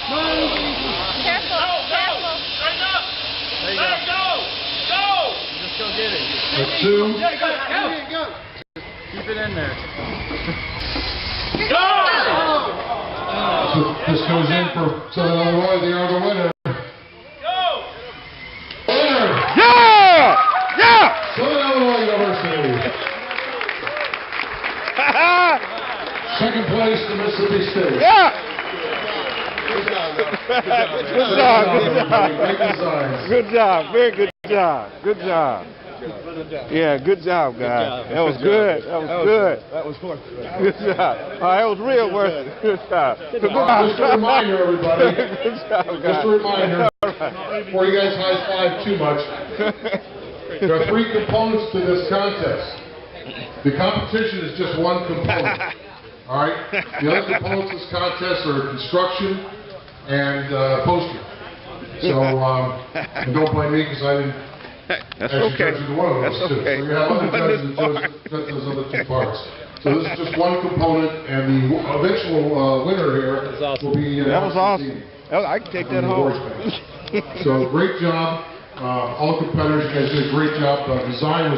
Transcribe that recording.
Careful, careful. Straighten up. Let it go. Go. Just go get it. That's two. Go. Keep it in there. Go. So this goes in for Southern Illinois. They are the winner. Go. Winner, Yeah! Yeah! Southern Illinois University. Second place to Mississippi State. Yeah! Good job. Good job, good job. Great designs. Good job, very good job. Good job. Yeah, good job, guys. That was good. That was good. That was worth it. Good job. That was real worth it. Good job. Just a reminder, everybody. Good job, guys. Just a reminder, before you guys high five too much, there are three components to this contest. The competition is just one component. All right? The other components of this contest are construction and poster. So, and don't blame me because I didn't That's actually okay. judge either one of That's those two. okay. So you have other judges that judge those other two parts. So this is just one component, and the eventual winner here will be That was announced awesome. this evening. I can take On that the home. board. So great job, all competitors. You guys did a great job. Design was